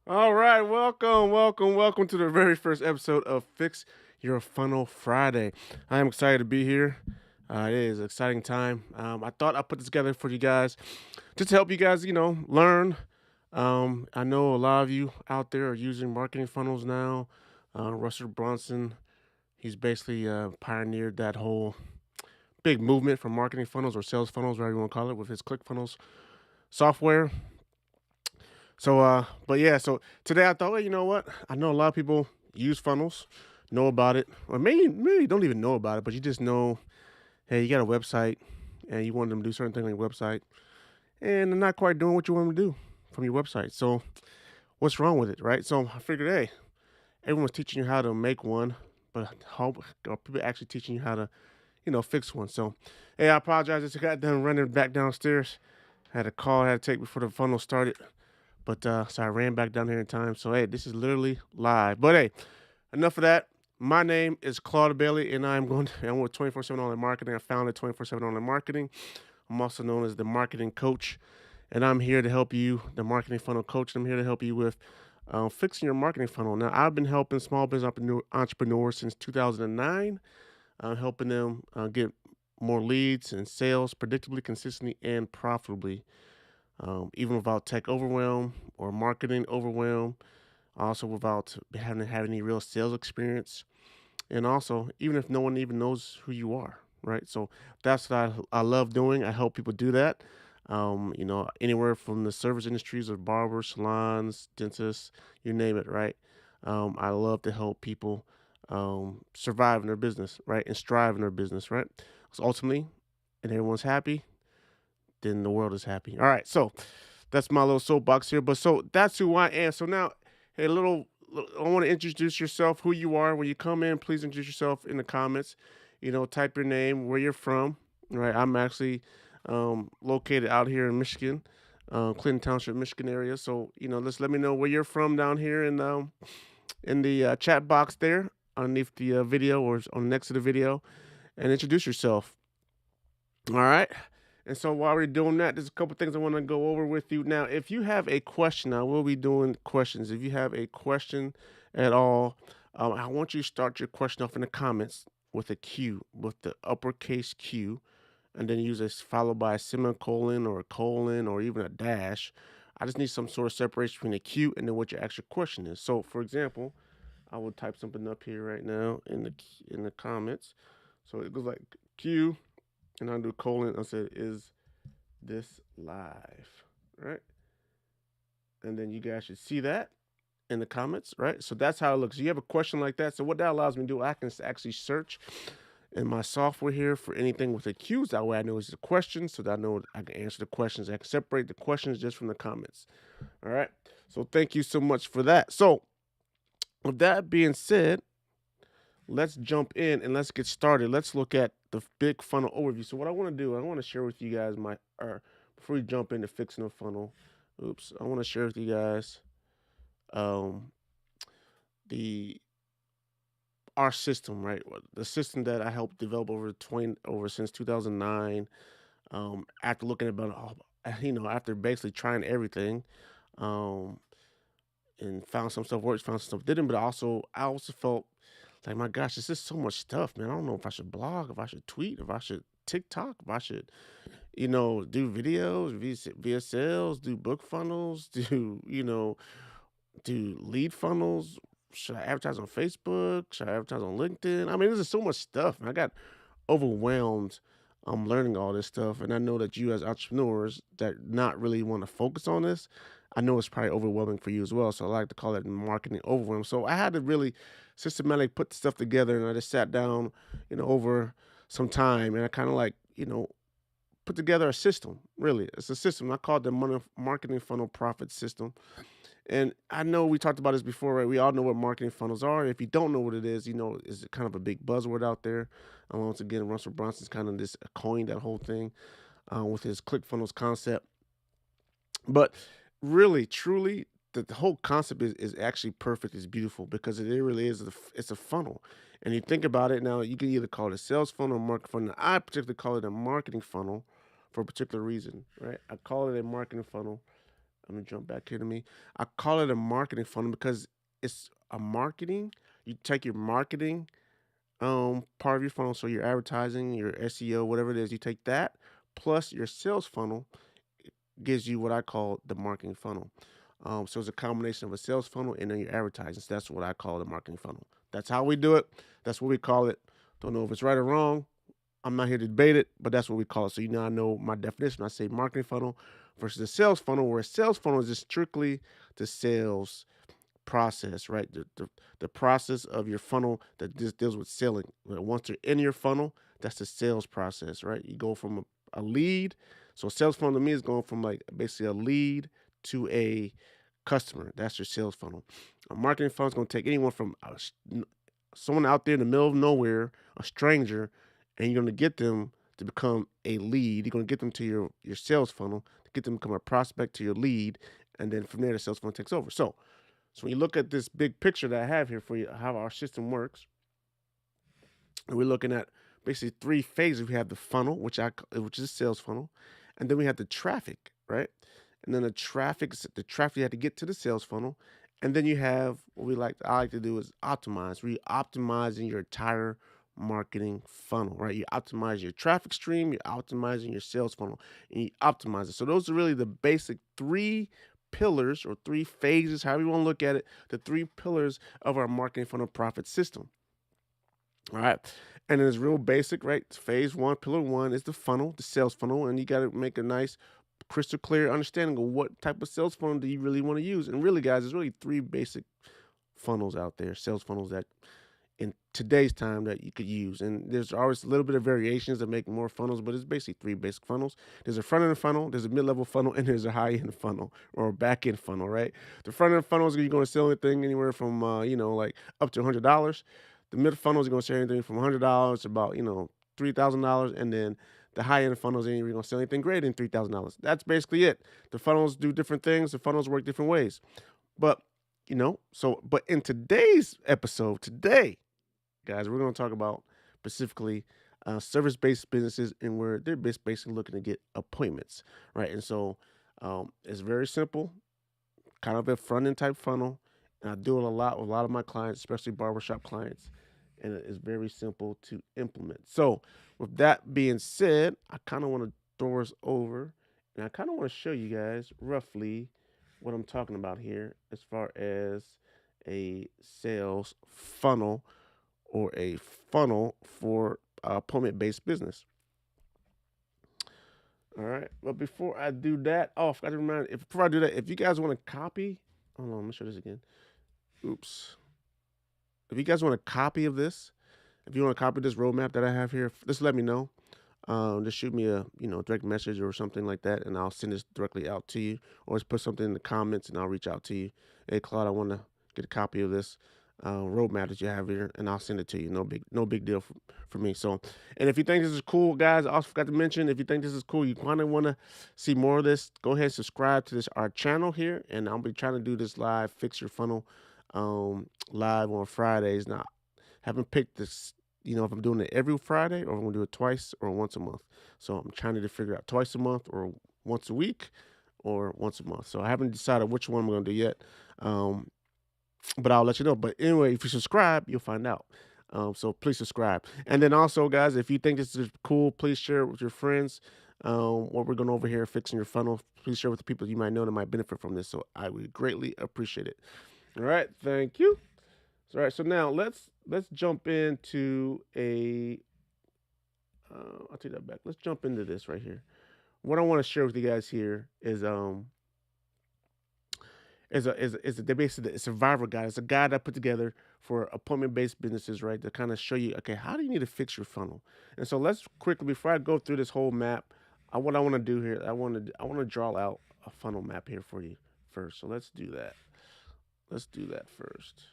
All right, welcome to the very first episode of Fix Your Funnel Friday. I am excited to be here. It is an exciting time. I thought I'd put this together for you guys just to help you guys, learn. I know a lot of you out there are using marketing funnels now. Russell Brunson, he's basically pioneered that whole big movement for marketing funnels or sales funnels, whatever you want to call it, with his ClickFunnels software. But yeah, so today I thought, well, you know what? I know a lot of people use funnels, know about it, or maybe you don't even know about it, but you just know, hey, you got a website and you want them to do certain things on your website, and they're not quite doing what you want them to do from your website. So what's wrong with it, right? So I figured, hey, everyone's teaching you how to make one, but how are people actually teaching you how to, fix one? So, hey, I apologize. I just got done running back downstairs. I had a call I had to take before the funnel started. But so I ran back down here in time. So hey, this is literally live. But hey, enough of that. My name is Claude Bailey, and I'm with 24/7 Online Marketing. I founded 24/7 Online Marketing. I'm also known as the marketing coach, and I'm here to help you, the marketing funnel coach. I'm here to help you with fixing your marketing funnel. Now, I've been helping small business entrepreneurs since 2009, helping them get more leads and sales predictably, consistently, and profitably, even without tech overwhelm or marketing overwhelm, also without having to have any real sales experience, and also even if no one even knows who you are, right? So that's what I love doing. I help people do that. Anywhere from the service industries of barbers, salons, dentists, you name it, right? I love to help people survive in their business, right, and strive in their business, right? So ultimately, and everyone's happy, then the world is happy. All right, so that's my little soapbox here. But so that's who I am. So now, hey, I want to introduce yourself, who you are. When you come in, please introduce yourself in the comments. Type your name, where you're from. Right, I'm actually located out here in Michigan, Clinton Township, Michigan area. So let's let me know where you're from down here in the chat box there underneath the video or on next to the video, and introduce yourself. All right. And so while we're doing that, there's a couple things I want to go over with you. Now, if you have a question, I will be doing questions. If you have a question at all, I want you to start your question off in the comments with a Q, with the uppercase Q, and then use this followed by a semicolon or a colon or even a dash. I just need some sort of separation between the Q and then what your actual question is. So, for example, I will type something up here right now in the comments. So it goes like Q, and I'll do colon. I said, is this live? Right? And then you guys should see that in the comments, right? So that's how it looks. You have a question like that. So what that allows me to do, I can actually search in my software here for anything with a Q. That way I know it's a question, so that I know I can answer the questions. I can separate the questions just from the comments. All right. So thank you so much for that. So with that being said, let's jump in and let's get started. Let's look at the big funnel overview. So what I want to do, I want to share with you guys before we jump into fixing the funnel. Oops, I want to share with you guys um the our system, right? The system that I helped develop over since 2009. After looking about after basically trying everything, um, and found some stuff works, found some stuff didn't. But I also felt like, my gosh, this is so much stuff, man. I don't know if I should blog, if I should tweet, if I should TikTok, if I should, do videos, VSLs, do book funnels, do lead funnels. Should I advertise on Facebook? Should I advertise on LinkedIn? I mean, there's just so much stuff. And I got overwhelmed learning all this stuff. And I know that you as entrepreneurs that not really want to focus on this, I know it's probably overwhelming for you as well. So I like to call it marketing overwhelm. So I had to really systematically put the stuff together, and I just sat down, over some time, and I kind of like, put together a system. Really, it's a system. I call it the marketing funnel profit system. And I know we talked about this before, right? We all know what marketing funnels are. If you don't know what it is, it's kind of a big buzzword out there. Once again, Russell Brunson's kind of this coined that whole thing with his ClickFunnels concept. But really, truly, the whole concept is actually perfect. It's beautiful because it really is. It's a funnel, and you think about it now. You can either call it a sales funnel or market funnel. I particularly call it a marketing funnel for a particular reason, right? I call it a marketing funnel I'm gonna jump back here to me. I call it a marketing funnel because it's a marketing. You take your marketing part of your funnel, so your advertising, your SEO, whatever it is, you take that plus your sales funnel gives you what I call the marketing funnel. So it's a combination of a sales funnel and then your advertising. So that's what I call the marketing funnel. That's how we do it. That's what we call it. Don't know if it's right or wrong. I'm not here to debate it, but that's what we call it. So you now know my definition. I say marketing funnel versus a sales funnel, where a sales funnel is just strictly the sales process, right? The process of your funnel that just deals with selling. Once they're in your funnel, that's the sales process, right? You go from a lead. So a sales funnel to me is going from like basically a lead to a customer. That's your sales funnel. A marketing funnel is going to take anyone from someone out there in the middle of nowhere, a stranger, and you're going to get them to become a lead. You're going to get them to your sales funnel to get them to become a prospect to your lead, and then from there the sales funnel takes over. So when you look at this big picture that I have here for you, how our system works, and we're looking at basically three phases. We have the funnel, which is a sales funnel, and then we have the traffic, right? And then the traffic you have to get to the sales funnel, and then you have what I like to do is optimize. Where you're optimizing your entire marketing funnel, right? You optimize your traffic stream, you're optimizing your sales funnel, and you optimize it. So those are really the basic three pillars or three phases, however you want to look at it, the three pillars of our marketing funnel profit system. All right. And it's real basic, right? Phase one, pillar one is the funnel, the sales funnel, and you got to make a nice, crystal clear understanding of what type of sales funnel do you really want to use. And really, guys, there's really three basic funnels out there, sales funnels that in today's time that you could use. And there's always a little bit of variations that make more funnels, but it's basically three basic funnels. There's a front end funnel, there's a mid-level funnel, and there's a high-end funnel or a back-end funnel, right? The front end funnel is you're going to sell anything anywhere from, like up to $100. The mid funnel is going to sell anything from $100 to about, $3,000. And then the high end funnels, you're going to sell anything greater than $3,000. That's basically it. The funnels do different things. The funnels work different ways. But, but in today's episode, guys, we're going to talk about specifically service-based businesses and where they're basically looking to get appointments, right? And so it's very simple, kind of a front-end type funnel. And I do it a lot with a lot of my clients, especially barbershop clients. And it is very simple to implement. So with that being said, I kind of want to throw us over and I kind of want to show you guys roughly what I'm talking about here as far as a sales funnel or a funnel for appointment-based business. All right. But before I do that, I forgot to remind. Before I do that, if you guys want to copy, hold on, let me show this again. Oops. If you guys want a copy of this, if you want to copy this roadmap that I have here, just let me know. Just shoot me a direct message or something like that, and I'll send this directly out to you. Or just put something in the comments, and I'll reach out to you. Hey, Claude, I want to get a copy of this roadmap that you have here, and I'll send it to you. No big deal for me. So, and if you think this is cool, guys, I also forgot to mention, if you think this is cool, you kind of want to see more of this, go ahead and subscribe to our channel here, and I'll be trying to do this live, fix your funnel live on Fridays. Now, haven't picked this, if I'm doing it every Friday or if I'm going to do it twice or once a month. So I'm trying to figure out twice a month or once a week or once a month. So I haven't decided which one I'm going to do yet. But I'll let you know. But anyway, if you subscribe, you'll find out. So please subscribe. And then also, guys, if you think this is cool, please share it with your friends. What we're going over here, fixing your funnel. Please share with the people you might know that might benefit from this. So I would greatly appreciate it. All right, thank you. All right, so now let's jump into I'll take that back. Let's jump into this right here. What I want to share with you guys here is basically a survivor guide. It's a guide I put together for appointment-based businesses, right? To kind of show you, okay, how do you need to fix your funnel? And so let's quickly, before I go through this whole map, what I want to do here, I want to draw out a funnel map here for you first. So let's do that. Let's do that first.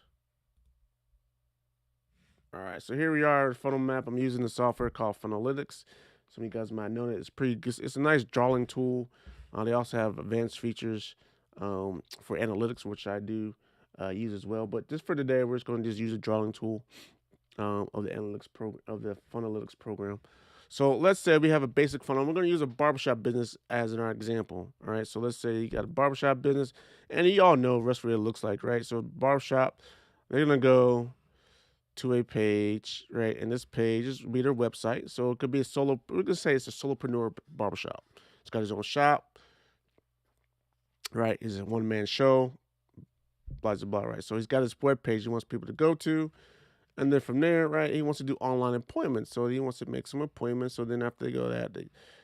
All right, so here we are, funnel map. I'm using the software called Funnelytics. Some of you guys might know that it's pretty good. It's a nice drawing tool. They also have advanced features for analytics, which I do use as well. But just for today, we're just going to use a drawing tool of the Funnelytics program. So let's say we have a basic funnel. We're going to use a barbershop business as our example. All right. So let's say you got a barbershop business, and you all know what it looks like, right? So barbershop, they're going to go to a page, right? And this page is be their website. So it could be a solo. We can say it's a solopreneur barbershop. It's got his own shop, right? It's a one man show, blah blah blah, right? So he's got his web page he wants people to go to, and then from there, right, he wants to do online appointments. So he wants to make some appointments. So then after they go that,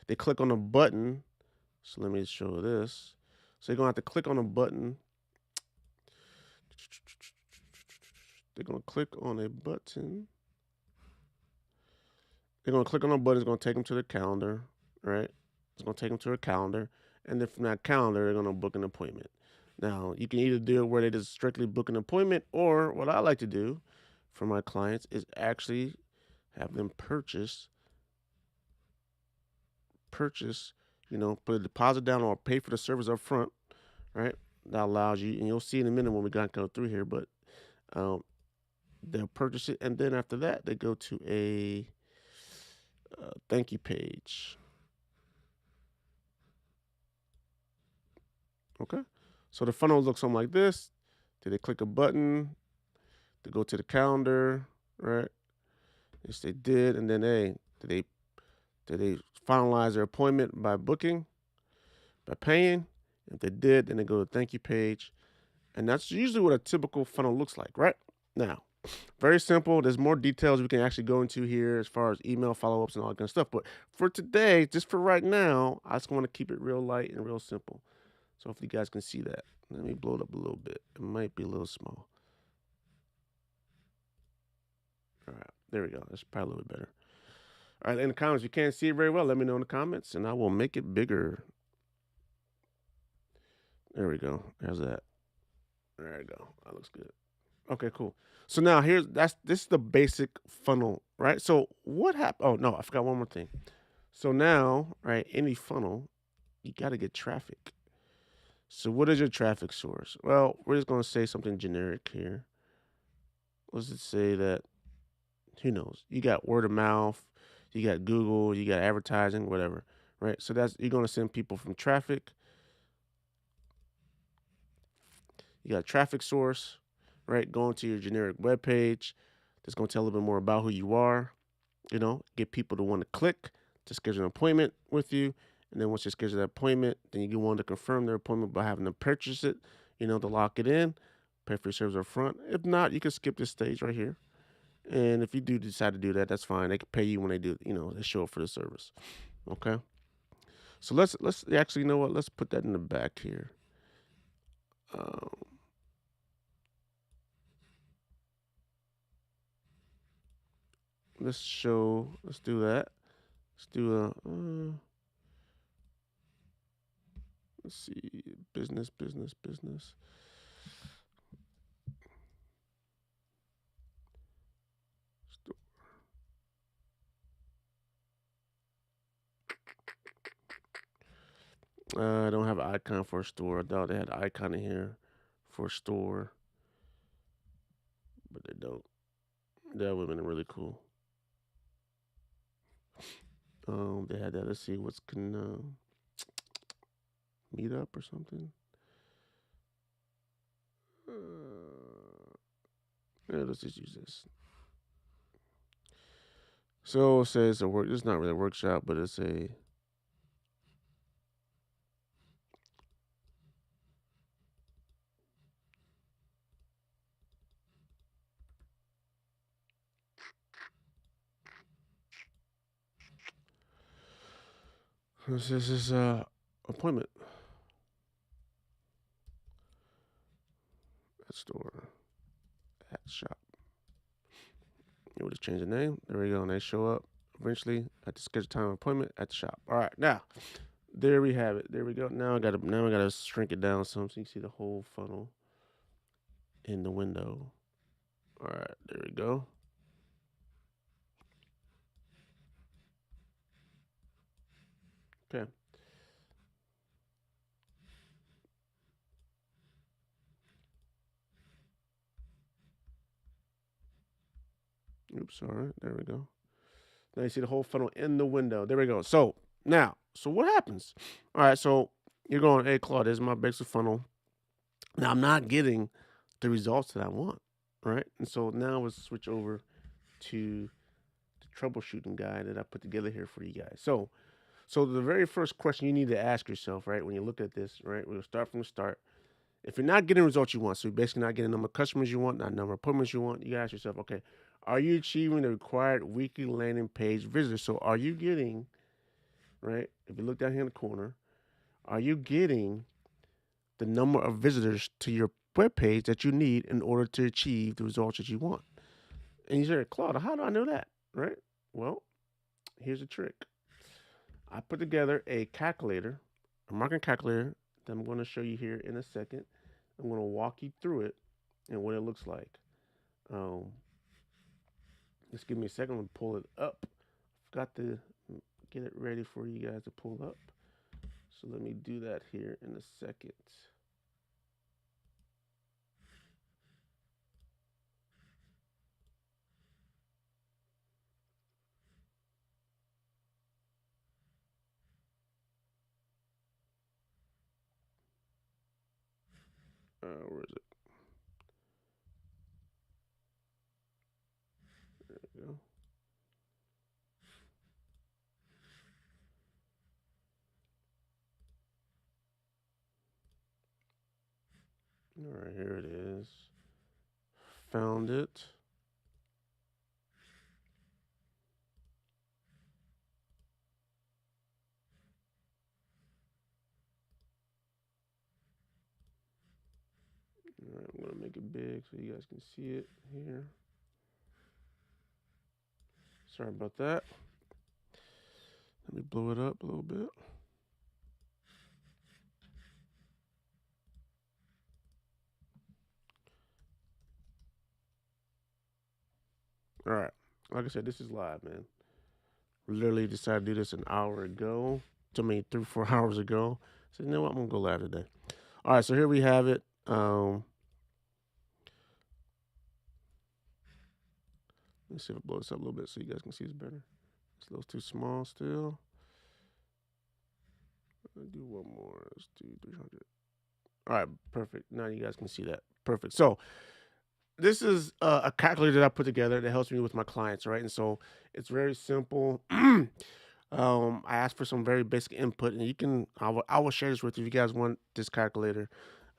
they click on a button. So let me show this. So you're gonna have to click on a button. They're gonna click on a button. They're gonna click on a button. It's gonna take them to their calendar, right? It's gonna take them to a calendar, and then from that calendar, they're gonna book an appointment. Now you can either do it where they just strictly book an appointment, or what I like to do for my clients is actually have them purchase, put a deposit down or pay for the service up front, right? That allows you, and you'll see in a minute when we got to go through here, but um, they'll purchase it, and then after that, they go to a thank you page. Okay, so the funnel looks something like this. Did they click a button to go to the calendar, right? Yes, they did, and then did they finalize their appointment by booking, by paying? If they did, then they go to the thank you page, and that's usually what a typical funnel looks like, right? Now, very simple. There's more details we can actually go into here as far as email follow-ups and all that kind of stuff. But for today, just for right now, I just want to keep it real light and real simple. So if you guys can see that, let me blow it up a little bit. It might be a little small. All right, there we go. That's probably a little bit better. All right, in the comments, if you can't see it very well, let me know in the comments, and I will make it bigger. There we go. How's that? There we go. That looks good. Okay, cool. So now this is the basic funnel, right? So what happened? Oh no, I forgot one more thing. So now, right, any funnel, you got to get traffic. So what is your traffic source? Well, we're just gonna say something generic here. Let's just say that who knows? You got word of mouth, you got Google, you got advertising, whatever, right? So that's you're gonna send people from traffic. You got a traffic source, right? Going to your generic web page. That's gonna tell a little bit more about who you are. Get people to want to click to schedule an appointment with you. And then once you schedule that appointment, then you get one to confirm their appointment by having them purchase it, to lock it in, pay for your service up front. If not, you can skip this stage right here. And if you do decide to do that, that's fine. They can pay you when they do, they show up for the service. Okay. So let's actually, you know what? Let's put that in the back here. Um, let's do that. Let's do let's see, business. I don't have an icon for a store. I thought they had an icon in here for a store, but they don't. That would have been really cool. They had that. Let's see what's can meet up or something. Yeah, let's just use this. So it says a work. It's not really a workshop, but it's a. This is appointment at store at shop. We'll just change the name. There we go, and they show up eventually at the scheduled time of appointment at the shop. All right, now there we have it. There we go. Now I gotta shrink it down some so you can see the whole funnel in the window. All right, there we go. Okay. Oops, sorry. There we go. Now you see the whole funnel in the window. There we go. So now, so what happens? All right, so you're going, hey Claude, this is my basic funnel. Now I'm not getting the results that I want, right? And so now let's switch over to the troubleshooting guide that I put together here for you guys. So the very first question you need to ask yourself, right, when you look at this, right, we'll start from the start. If you're not getting results you want, so you're basically not getting the number of customers you want, not the number of appointments you want, you gotta ask yourself, okay, are you achieving the required weekly landing page visitors? So are you getting, right, if you look down here in the corner, are you getting the number of visitors to your web page that you need in order to achieve the results that you want? And you say, Claude, how do I know that, right? Well, here's the trick. I put together a calculator, a marketing calculator that I'm going to show you here in a second. I'm going to walk you through it and what it looks like. Um, just give me a second. I'm going to pull it up. Forgot to get it ready for you guys to pull up. So let me do that here in a second. Where is it? There we go. All right, here it is. Found it. All right, I'm going to make it big so you guys can see it here. Sorry about that. Let me blow it up a little bit. All right. Like I said, this is live, man. Literally decided to do this an hour ago. To me, 3-4 hours ago. I said, you know what? I'm going to go live today. All right. So here we have it. Let's see if I blow this up a little bit so you guys can see this better. It's a little too small still. I'll do one more. Let's do 300. All right. Perfect. Now you guys can see that. Perfect. So this is a calculator that I put together that helps me with my clients, right? And so it's very simple. I asked for some very basic input, and I will share this with you if you guys want this calculator.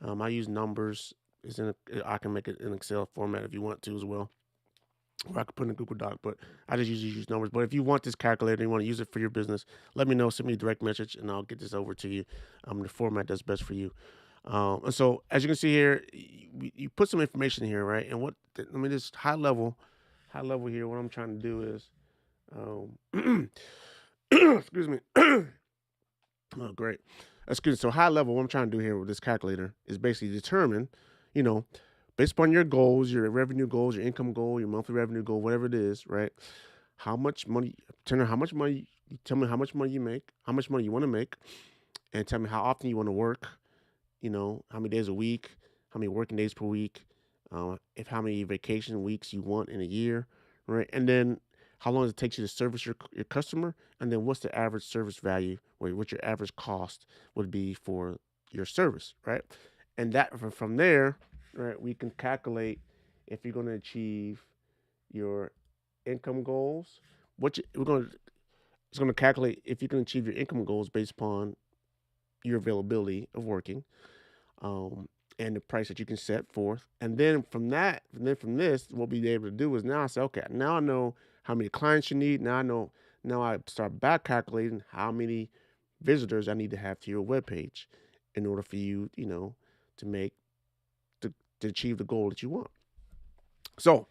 I use numbers. I can make it in Excel format if you want to as well, or I could put in a Google Doc. But I just usually use numbers. But if you want this calculator and you want to use it for your business, let me know. Send me a direct message, and I'll get this over to you. The format that's best for you. And so, as you can see here, you put some information here, right? And let me just high level here. What I'm trying to do is, excuse me. Oh, great. Excuse me. So, high level, what I'm trying to do here with this calculator is basically determine, you know, based upon your goals, your revenue goals, your income goal, your monthly revenue goal, whatever it is, right? How much money? Tell me how much money. Tell me how much money you make, how much money you want to make, and tell me how often you want to work. How many days a week, how many working days per week, if how many vacation weeks you want in a year, right? And then how long it takes you to service your customer, and then what's the average service value, or what your average cost would be for your service, right? And that from there, right, we can calculate if you're going to achieve your income goals. It's going to calculate if you can achieve your income goals based upon your availability of working, and the price that you can set forth. And then from this, what we'll be able to do is now I say, okay, now I know how many clients you need. Now I start back calculating how many visitors I need to have to your webpage in order for you, to make to achieve the goal that you want. So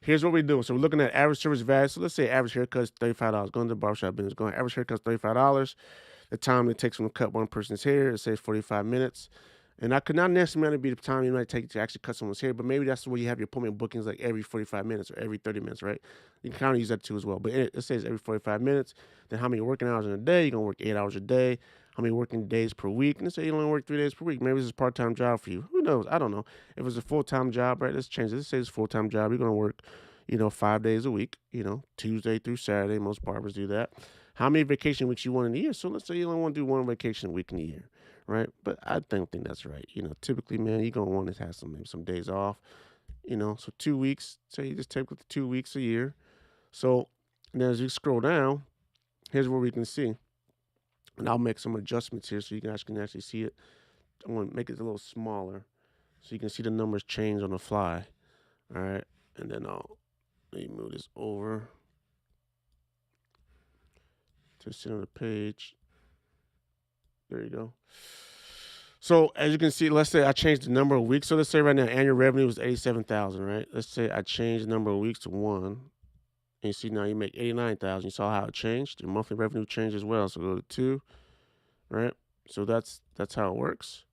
here's what we do. So we're looking at average service value. So let's say average haircut is $35. Going to the barbershop business, going average haircut is $35. The time it takes them to cut one person's hair, it says 45 minutes. And that could not necessarily be the time you might take to actually cut someone's hair, but maybe that's where you have your appointment bookings like every 45 minutes or every 30 minutes, right? You can kind of use that too as well. But it says every 45 minits. Then how many working hours in a day? You're going to work 8 hours a day. How many working days per week? And let's say you only work 3 days per week. Maybe this is a part-time job for you. Who knows? I don't know. If it's a full-time job, right? Let's change it. Let's say it's a full-time job. You're going to work, 5 days a week, Tuesday through Saturday. Most barbers do that. How many vacation weeks you want in a year? So let's say you only want to do one vacation week in a year, right? But I don't think that's right. Typically, man, you're gonna want to have some days off. So 2 weeks. Say you just take the 2 weeks a year. So now as you scroll down, here's where we can see, and I'll make some adjustments here so you guys can actually see it. I'm gonna make it a little smaller so you can see the numbers change on the fly. All right, and then let me move this over to the center of the page. There you go. So as you can see, let's say I changed the number of weeks. So let's say right now annual revenue is 87,000, right? Let's say I changed the number of weeks to 1, and you see now you make 89,000. You saw how it changed. Your monthly revenue changed as well. So go to 2, right? So that's how it works.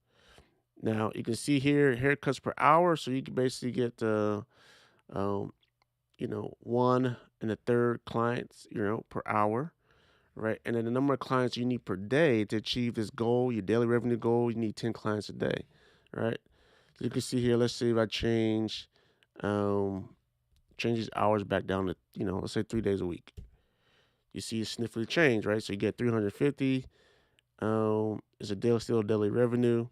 Now you can see here haircuts per hour. So you can basically get 1 and a third clients, per hour, right? And then the number of clients you need per day to achieve this goal, your daily revenue goal, you need 10 clients a day, right? So you can see here, let's see if I change these hours back down to, let's say 3 days a week. You see it significantly change, right? So you get 350. It's still a daily revenue,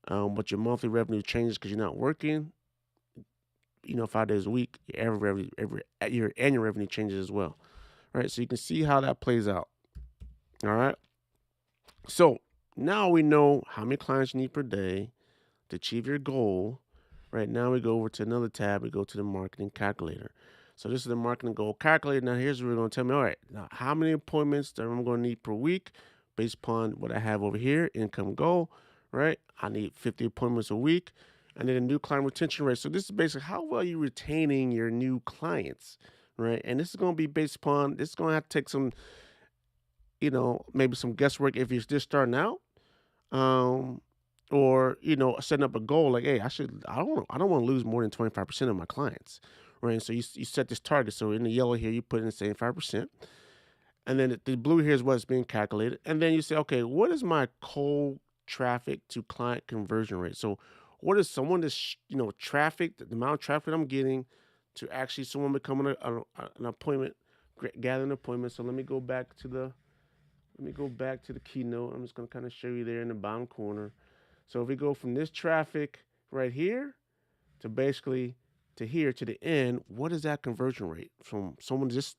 but your monthly revenue changes because you're not working. 5 days a week, your annual revenue changes as well, right? So you can see how that plays out. All right. So now we know how many clients you need per day to achieve your goal. Right now we go over to another tab. We go to the marketing calculator. So this is the marketing goal calculator. Now here's where we're going to tell me, all right, now how many appointments that I'm going to need per week based upon what I have over here, income goal, right? I need 50 appointments a week. And then a new client retention rate. So this is basically how well you're retaining your new clients, right? And this is going to be based upon, this is going to have to take some, maybe some guesswork if you're just starting out, or setting up a goal like, hey, I don't want to lose more than 25% of my clients, right? So you set this target. So in the yellow here, you put in 75%, and then the blue here is what's being calculated, and then you say, okay, what is my cold traffic to client conversion rate? So what is someone that's traffic, the amount of traffic I'm getting to actually someone becoming an appointment, gather an appointment. So let me go back to the keynote. I'm just going to kind of show you there in the bottom corner. So if we go from this traffic right here to basically to here to the end, what is that conversion rate from someone just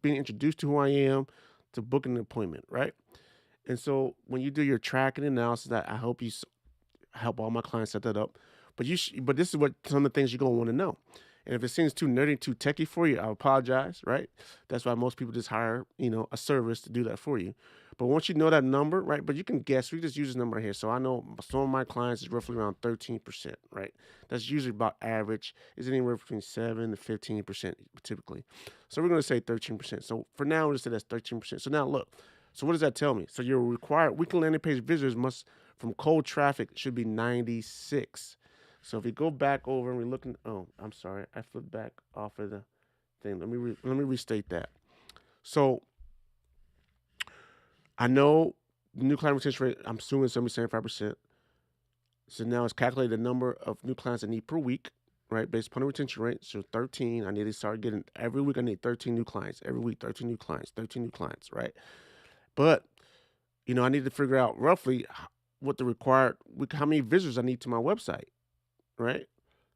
being introduced to who I am to booking an appointment, right? And so when you do your tracking analysis, I hope you help all my clients set that up. But but this is what some of the things you're gonna want to know. And if it seems too nerdy, too techy for you, I apologize, right? That's why most people just hire, a service to do that for you. But once you know that number, right? But you can guess. We just use this number right here. So I know some of my clients is roughly around 13%, right? That's usually about average. Is anywhere between 7 to 15% typically. So we're going to say 13%. So for now, we're going to say that's 13%. So now look. So what does that tell me? So your required weekly landing page visitors from cold traffic should be 96. So if we go back over and we look, I'm sorry, I flipped back off of the thing. Let me restate that. So I know the new client retention rate, I'm assuming it's 75%. So now it's calculated the number of new clients I need per week, right? Based upon the retention rate. So 13, I need to start getting every week. I need 13 new clients every week, 13 new clients, right? But, I need to figure out roughly what the required, how many visitors I need to my website, right?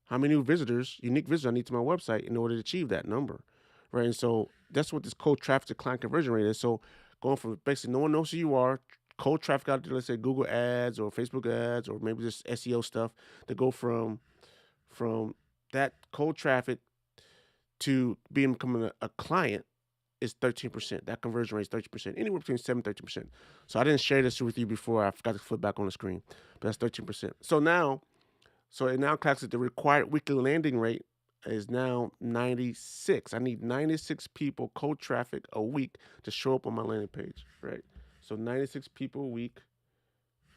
How many unique visitors I need to my website in order to achieve that number, right? And so that's what this cold traffic to client conversion rate is. So going from basically no one knows who you are, cold traffic out there, let's say Google ads or Facebook ads or maybe just SEO stuff, to go from that cold traffic to becoming a client is 13%. That conversion rate is 13%, anywhere between 7 and 13%. So I didn't share this with you before. I forgot to flip back on the screen, but that's 13%. So it now calculates the required weekly landing rate is now 96. I need 96 people, cold traffic a week to show up on my landing page, right? So 96 people a week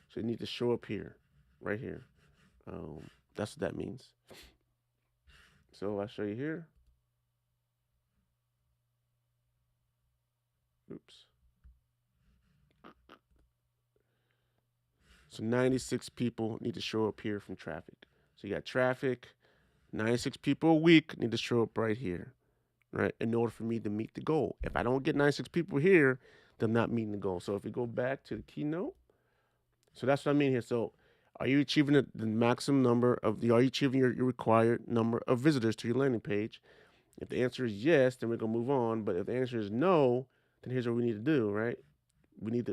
should need to show up here, right here. That's what that means. So I'll show you here. Oops. So 96 people need to show up here from traffic. So you got traffic, 96 people a week need to show up right here. right? In order for me to meet the goal. If I don't get 96 people here, then I'm not meeting the goal. So if we go back to the keynote, so that's what I mean here. So are you achieving the maximum number of are you achieving your required number of visitors to your landing page? If the answer is yes, then we're gonna move on. But if the answer is no, then here's what we need to do, right? We need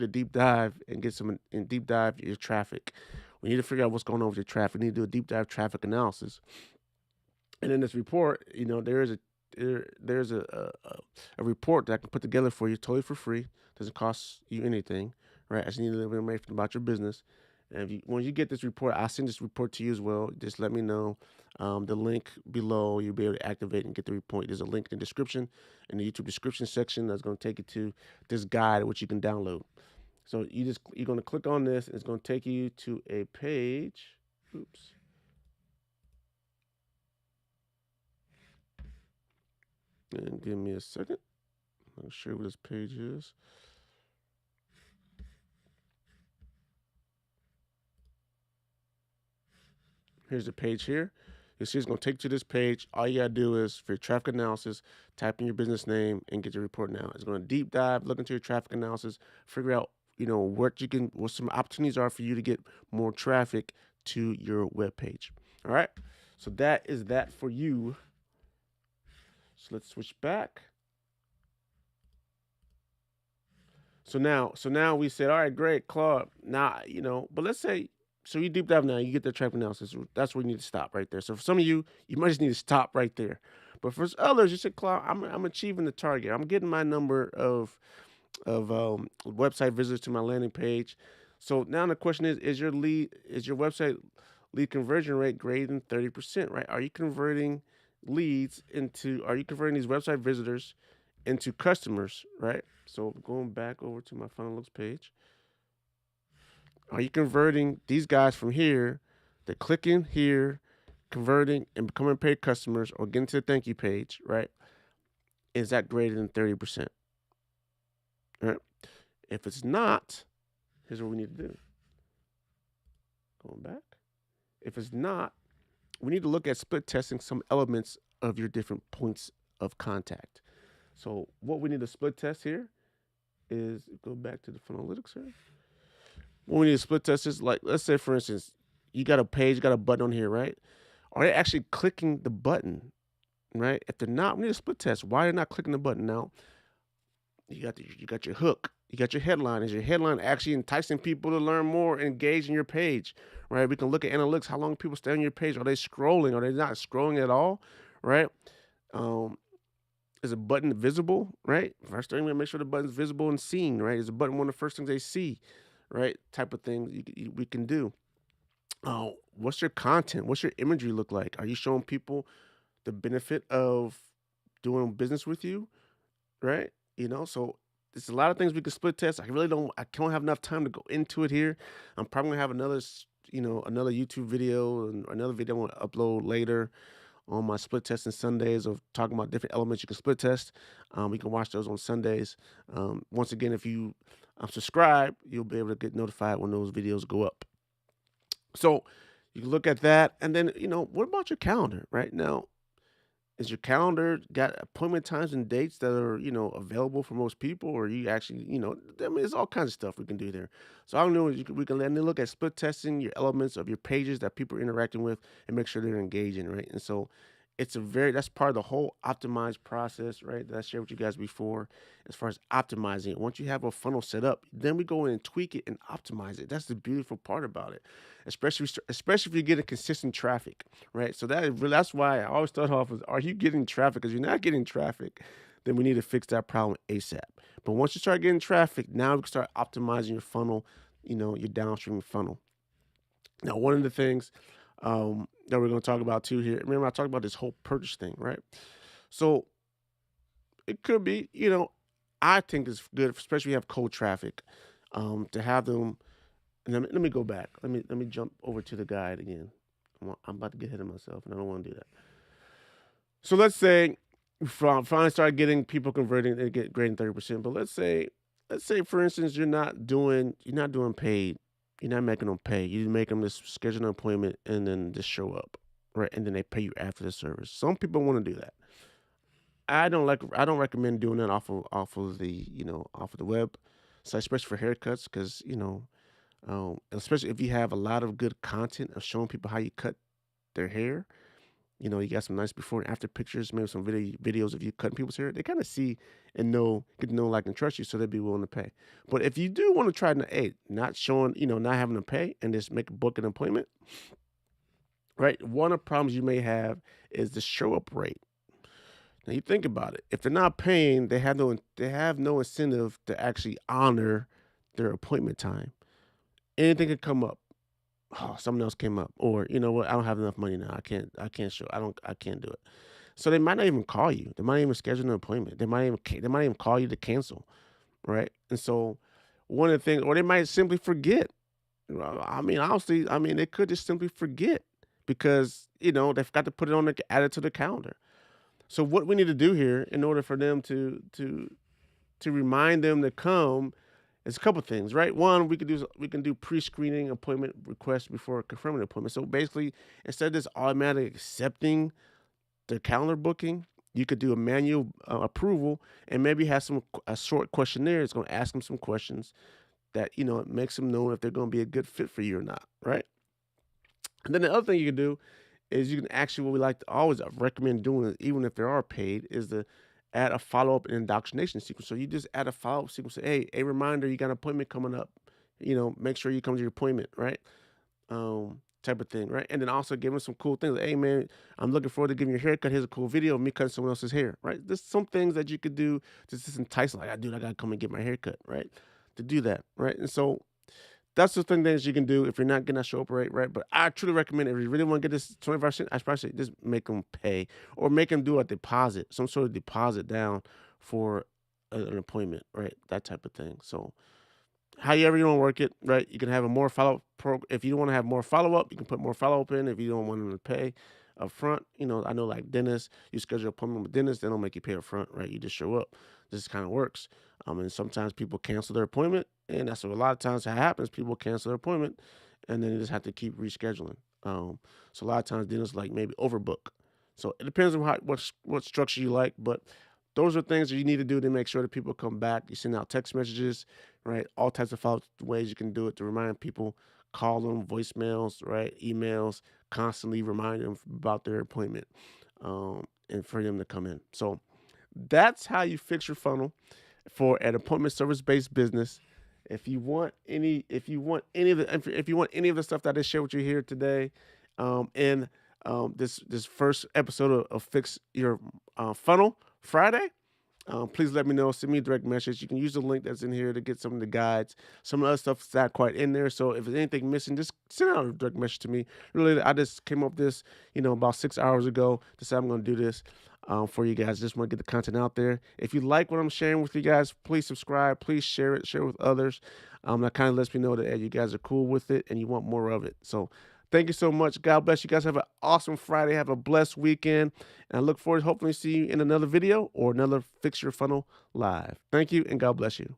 a deep dive and get some in deep dive your traffic. We need to figure out what's going on with your traffic. We need to do a deep dive traffic analysis. And in this report, there's a report that I can put together for you totally for free. Doesn't cost you anything, right? I just need a little bit of information about your business. And when you get this report, I'll send this report to you as well. Just let me know. The link below, you'll be able to activate and get the report. There's a link in the description, in the YouTube description section, that's going to take you to this guide, which you can download. So you're going to click on this, and it's going to take you to a page. Oops. And give me a second. I'll show you what this page is. Here's the page here. You see it's going to take you to this page. All you got to do is, for your traffic analysis, type in your business name and get your report now. It's going to deep dive, look into your traffic analysis, figure out, what some opportunities are for you to get more traffic to your web page. All right. So that is that for you. So let's switch back. So now we said, all right, great, Claude. Now, but let's say, so you deep dive now, you get the traffic analysis. That's where you need to stop right there. So for some of you, you might just need to stop right there. But for others, you said, Claude, I'm achieving the target. I'm getting my number of website visitors to my landing page. So now the question is your website lead conversion rate greater than 30%, right? Are you converting these website visitors into customers, right? So going back over to my funnel looks page, are you converting these guys from here? They're clicking here, converting and becoming paid customers, or getting to the thank you page, right? Is that greater than 30%? All right. If it's not, here's what we need to do. Going back. If it's not, we need to look at split testing some elements of your different points of contact. So what we need to split test here is, go back to the Funnelytics here. What we need to split test is, like, let's say, for instance, you got a page, you got a button on here, right? Are they actually clicking the button, right? If they're not, we need to split test. Why are they not clicking the button? Now, you got your hook, you got your headline. Is your headline actually enticing people to learn more, engage in your page, right? We can look at analytics. How long people stay on your page? Are they scrolling? Are they not scrolling at all, right? Is a button visible, right? First thing, we make sure the button's visible and seen, right? Is the button one of the first things they see, right? Type of thing we can do. What's your content? What's your imagery look like? Are you showing people the benefit of doing business with you, right? So there's a lot of things we can split test. I can't have enough time to go into it here. I'm probably gonna have another YouTube video and another video I want to upload later on my split testing Sundays, of talking about different elements you can split test. We can watch those on Sundays. Once again, if you subscribe, you'll be able to get notified when those videos go up. So you can look at that. And then, what about your calendar right now? Is your calendar got appointment times and dates that are, available for most people? Or you actually, there's all kinds of stuff we can do there. So all I know is we can then look at split testing your elements of your pages that people are interacting with and make sure they're engaging, right? And so that's part of the whole optimized process, right? That I shared with you guys before, as far as optimizing it. Once you have a funnel set up, then we go in and tweak it and optimize it. That's the beautiful part about it, especially if you're getting consistent traffic, right? So that's why I always start off with, are you getting traffic? Because you're not getting traffic, then we need to fix that problem ASAP. But once you start getting traffic, now we can start optimizing your funnel, your downstream funnel. Now, one of the things that we're going to talk about too here. Remember, I talked about this whole purchase thing, right? So it could be, I think it's good, especially if you have cold traffic, to have them. And let me go back. Let me jump over to the guide again. I'm about to get ahead of myself, and I don't want to do that. So let's say we finally start getting people converting, they get greater than 30%. But let's say for instance, you're not doing paid. You're not making them pay. You make them just schedule an appointment and then just show up, right? And then they pay you after the service. Some people want to do that. I don't recommend doing that off of the off of the web, so especially for haircuts, because especially if you have a lot of good content of showing people how you cut their hair. You got some nice before and after pictures, maybe some videos of you cutting people's hair. They kind of see and get to know, like, and trust you, so they'd be willing to pay. But if you do want to try to, not showing, not having to pay and just book an appointment, right? One of the problems you may have is the show up rate. Now you think about it. If they're not paying, they have no incentive to actually honor their appointment time. Anything could come up. Oh, someone else came up, or you know what? I don't have enough money now. I can't show. I can't do it. So they might not even call you. They might even schedule an appointment. They might even call you to cancel, right? And so one of the things, or they might simply forget. Well, I mean, honestly, they could just simply forget because they forgot to put it on add it to the calendar. So what we need to do here in order for them to remind them to come is a couple things, right? One, we can do pre-screening appointment requests before confirming the appointment. So basically, instead of just automatically accepting the calendar booking, you could do a manual approval and maybe have a short questionnaire. It's going to ask them some questions that it makes them know if they're going to be a good fit for you or not, right? And then the other thing you can do is you can actually, what we like to always recommend doing, even if they are paid, is to add a follow-up and indoctrination sequence. So you just add a follow-up sequence. Say, hey, a reminder, you got an appointment coming up. Make sure you come to your appointment, right? Type of thing, right? And then also give them some cool things. Like, hey, man, I'm looking forward to giving you a haircut. Here's a cool video of me cutting someone else's hair, right? There's some things that you could do just entice them. Like, dude, I got to come and get my haircut, right? To do that, right? And so that's the thing that you can do if you're not getting that show up rate, right? But I truly recommend, if you really want to get this 25%, I probably say just make them pay or make them do a deposit, some sort of deposit down for an appointment, right? That type of thing. So however you want to work it, right? You can have a more follow-up if you want to have more follow-up, you can put more follow-up in. If you don't want them to pay up front, I know, like dentists, you schedule an appointment with dentists, they don't make you pay up front, right? You just show up. This kind of works. And sometimes people cancel their appointment, and that's what a lot of times happens. People cancel their appointment, and then they just have to keep rescheduling. So a lot of times dentists like maybe overbook. So it depends on what structure you like, but those are things that you need to do to make sure that people come back. You send out text messages, right? All types of ways you can do it to remind people. Call them, voicemails, right? Emails, constantly remind them about their appointment, and for them to come in. So that's how you fix your funnel for an appointment service based business. If you want any of the stuff that I shared with you here today, in this first episode of Fix Your Funnel Friday, please let me know. Send me a direct message. You can use the link that's in here to get some of the guides. Some of the other stuff's not quite in there. So if there's anything missing, just send out a direct message to me. Really, I just came up with this, about 6 hours ago. Decided I'm going to do this for you guys. Just want to get the content out there. If you like what I'm sharing with you guys, please subscribe. Please share it. Share it with others. That kind of lets me know that you guys are cool with it and you want more of it. So thank you so much. God bless you guys. Have an awesome Friday. Have a blessed weekend. And I look forward to hopefully see you in another video or another Fix Your Funnel Live. Thank you, and God bless you.